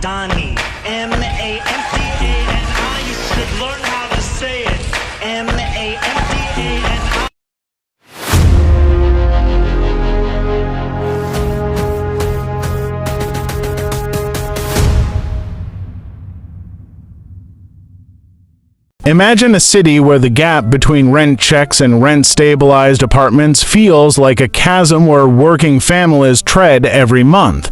Mamdani, M-A-M-D-A-N-I. You should learn how to say it. M-A-M-D-A-N-I. Imagine a city where the gap between rent checks and rent-stabilized apartments feels like a chasm where working families tread every month.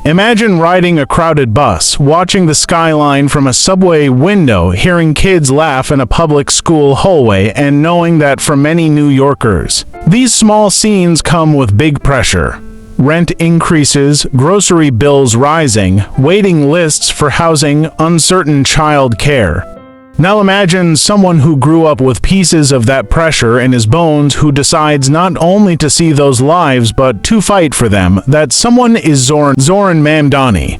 Imagine riding a crowded bus, watching the skyline from a subway window, hearing kids laugh in a public school hallway, and knowing that for many New Yorkers, these small scenes come with big pressure. Rent increases, grocery bills rising, waiting lists for housing, uncertain child care. Now imagine someone who grew up with pieces of that pressure in his bones who decides not only to see those lives but to fight for them. That someone is Zahran Mamdani.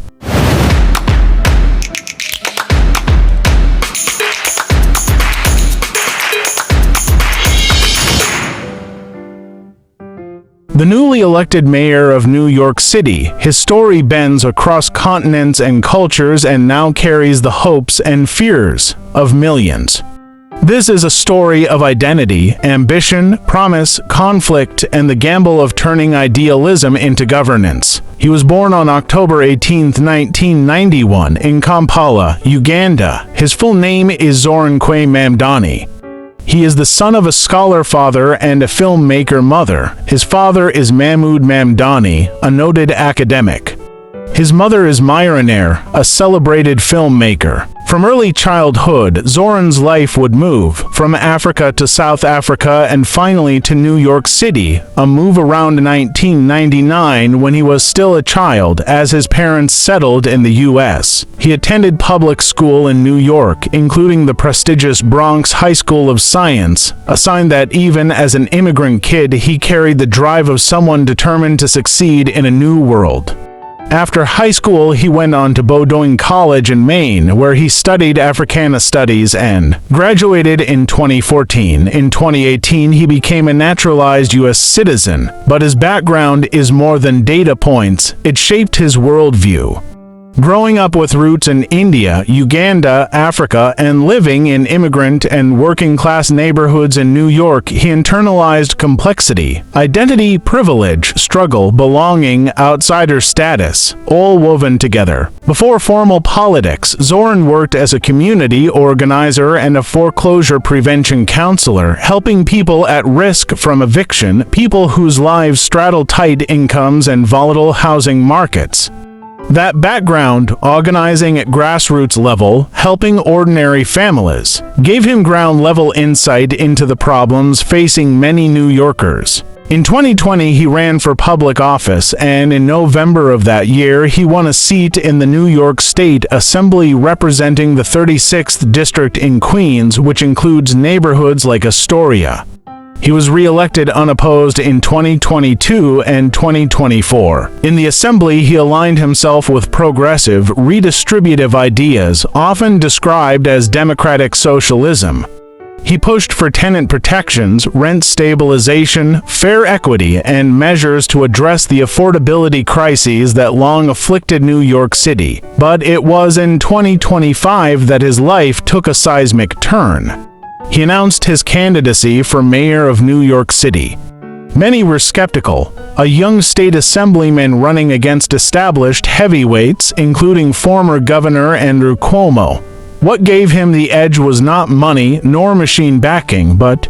The newly elected mayor of New York City, his story bends across continents and cultures and now carries the hopes and fears of millions. This is a story of identity, ambition, promise, conflict, and the gamble of turning idealism into governance. He was born on October 18, 1991, in Kampala, Uganda. His full name is Zohran Mamdani. He is the son of a scholar father and a filmmaker mother. His father is Mahmoud Mamdani, a noted academic. His mother is Mayor, a celebrated filmmaker. From early childhood, Zohran's life would move from Africa to South Africa and finally to New York City, a move around 1999 when he was still a child as his parents settled in the U.S. He attended public school in New York, including the prestigious Bronx High School of Science, a sign that even as an immigrant kid, he carried the drive of someone determined to succeed in a new world. After high school, he went on to Bowdoin College in Maine, where he studied Africana Studies and graduated in 2014. In 2018, he became a naturalized U.S. citizen, but his background is more than data points. It shaped his worldview. Growing up with roots in India, Uganda, Africa, and living in immigrant and working-class neighborhoods in New York, he internalized complexity, identity, privilege, struggle, belonging, outsider status, all woven together. Before formal politics, Zohran worked as a community organizer and a foreclosure prevention counselor, helping people at risk from eviction, people whose lives straddle tight incomes and volatile housing markets. That background, organizing at grassroots level, helping ordinary families, gave him ground-level insight into the problems facing many New Yorkers. In 2020, he ran for public office, and in November of that year, he won a seat in the New York State Assembly representing the 36th District in Queens, which includes neighborhoods like Astoria. He was re-elected unopposed in 2022 and 2024. In the Assembly, he aligned himself with progressive, redistributive ideas, often described as democratic socialism. He pushed for tenant protections, rent stabilization, fair equity, and measures to address the affordability crises that long afflicted New York City. But it was in 2025 that his life took a seismic turn. He announced his candidacy for mayor of New York City. Many were skeptical, a young state assemblyman running against established heavyweights, including former Governor Andrew Cuomo. What gave him the edge was not money nor machine backing, but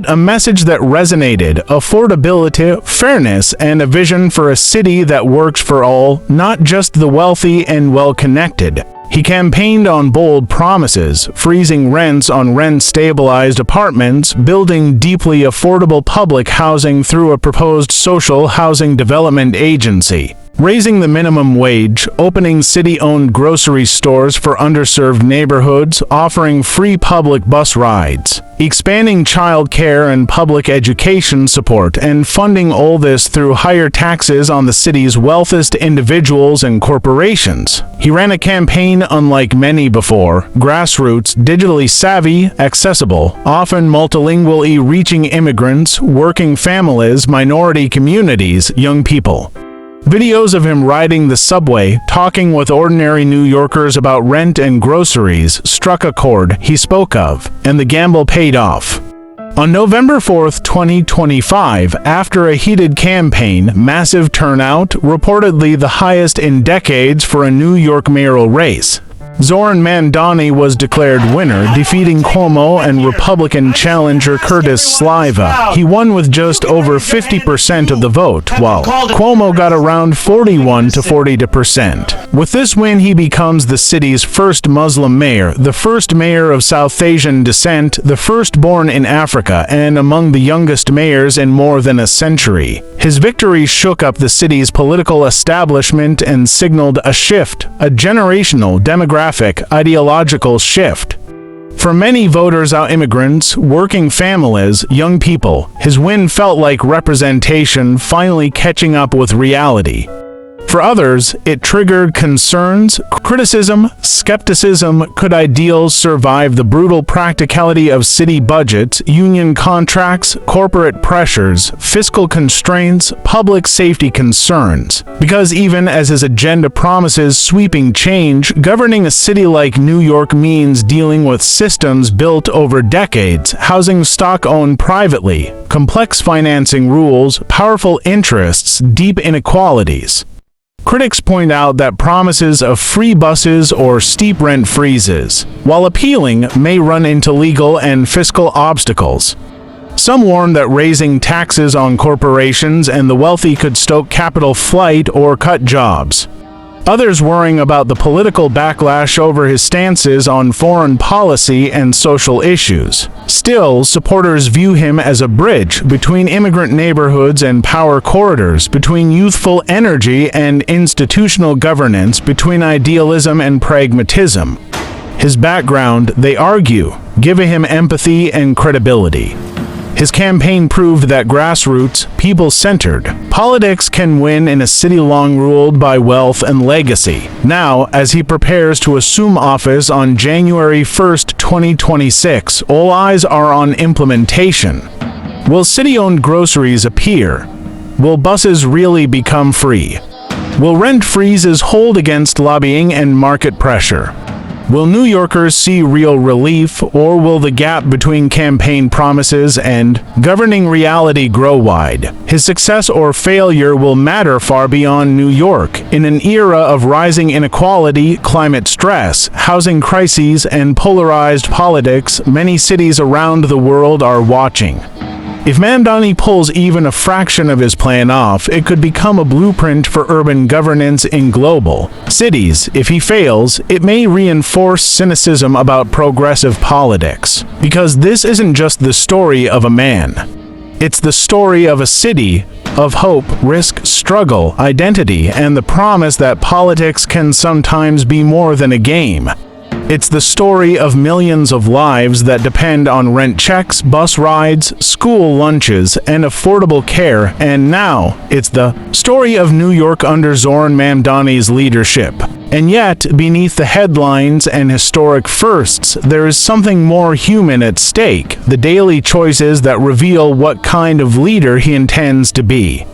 a message that resonated: affordability, fairness, and a vision for a city that works for all, not just the wealthy and well-connected. He campaigned on bold promises, freezing rents on rent-stabilized apartments, building deeply affordable public housing through a proposed social housing development agency, raising the minimum wage, opening city-owned grocery stores for underserved neighborhoods, offering free public bus rides, expanding child care and public education support, and funding all this through higher taxes on the city's wealthiest individuals and corporations. He ran a campaign unlike many before: grassroots, digitally savvy, accessible, often multilingually reaching immigrants, working families, minority communities, young people. Videos of him riding the subway, talking with ordinary New Yorkers about rent and groceries, struck a chord he spoke of, and the gamble paid off. On November 4, 2025, after a heated campaign, massive turnout, reportedly the highest in decades for a New York mayoral race, Zahran Mamdani was declared winner, defeating Cuomo and Republican challenger Curtis Sliva. He won with just over 50% of the vote, while Cuomo got around 41 to 40%. With this win, he becomes the city's first Muslim mayor, the first mayor of South Asian descent, the first born in Africa, and among the youngest mayors in more than a century. His victory shook up the city's political establishment and signaled a shift, a generational, demographic, ideological shift. For many voters, our immigrants, working families, young people, his win felt like representation finally catching up with reality. For others, it triggered concerns, criticism, skepticism. Could ideals survive the brutal practicality of city budgets, union contracts, corporate pressures, fiscal constraints, public safety concerns? Because even as his agenda promises sweeping change, governing a city like New York means dealing with systems built over decades, housing stock owned privately, complex financing rules, powerful interests, deep inequalities. Critics point out that promises of free buses or steep rent freezes, while appealing, may run into legal and fiscal obstacles. Some warn that raising taxes on corporations and the wealthy could stoke capital flight or cut jobs. Others worrying about the political backlash over his stances on foreign policy and social issues. Still, supporters view him as a bridge between immigrant neighborhoods and power corridors, between youthful energy and institutional governance, between idealism and pragmatism. His background, they argue, give him empathy and credibility. His campaign proved that grassroots, people-centered, politics can win in a city long ruled by wealth and legacy. Now, as he prepares to assume office on January 1, 2026, all eyes are on implementation. Will city-owned groceries appear? Will buses really become free? Will rent freezes hold against lobbying and market pressure? Will New Yorkers see real relief, or will the gap between campaign promises and governing reality grow wide? His success or failure will matter far beyond New York. In an era of rising inequality, climate stress, housing crises, and polarized politics, many cities around the world are watching. If Mamdani pulls even a fraction of his plan off, it could become a blueprint for urban governance in global cities. If he fails, it may reinforce cynicism about progressive politics. Because this isn't just the story of a man. It's the story of a city, of hope, risk, struggle, identity, and the promise that politics can sometimes be more than a game. It's the story of millions of lives that depend on rent checks, bus rides, school lunches, and affordable care, and now it's the story of New York under Zohran Mamdani's leadership. And yet, beneath the headlines and historic firsts, there is something more human at stake, the daily choices that reveal what kind of leader he intends to be.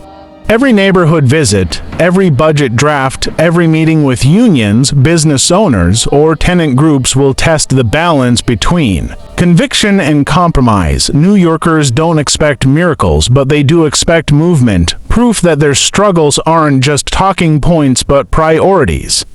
Every neighborhood visit, every budget draft, every meeting with unions, business owners, or tenant groups will test the balance between conviction and compromise. New Yorkers don't expect miracles, but they do expect movement, proof that their struggles aren't just talking points but priorities.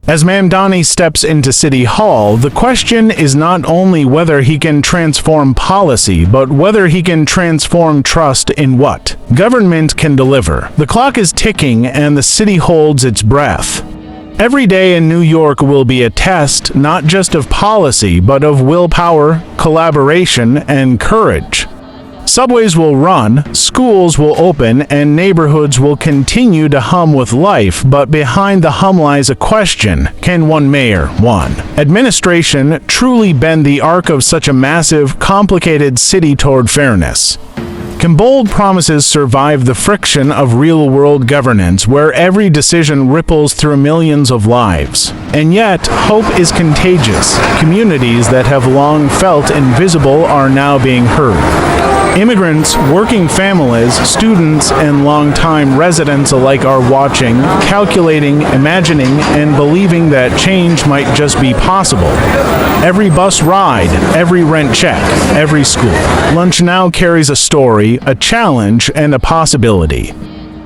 As Mamdani steps into City Hall, the question is not only whether he can transform policy, but whether he can transform trust in what government can deliver. The clock is ticking and the city holds its breath. Every day in New York will be a test, not just of policy, but of willpower, collaboration, and courage. Subways will run, schools will open, and neighborhoods will continue to hum with life, but behind the hum lies a question: can one mayor, one administration, truly bend the arc of such a massive, complicated city toward fairness? Can bold promises survive the friction of real-world governance, where every decision ripples through millions of lives? And yet, hope is contagious. Communities that have long felt invisible are now being heard. Immigrants, working families, students, and longtime residents alike are watching, calculating, imagining, and believing that change might just be possible. Every bus ride, every rent check, every school lunch now carries a story, a challenge, and a possibility.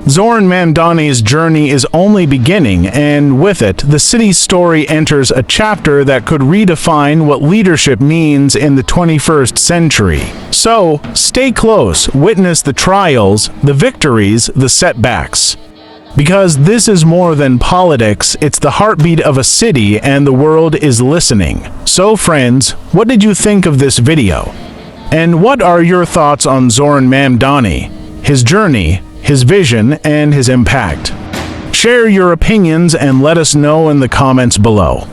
Zahran Mamdani's journey is only beginning, and with it, the city's story enters a chapter that could redefine what leadership means in the 21st century. So, stay close, witness the trials, the victories, the setbacks. Because this is more than politics, it's the heartbeat of a city, and the world is listening. So friends, what did you think of this video? And what are your thoughts on Zahran Mamdani, his journey, his vision, and his impact? Share your opinions and let us know in the comments below.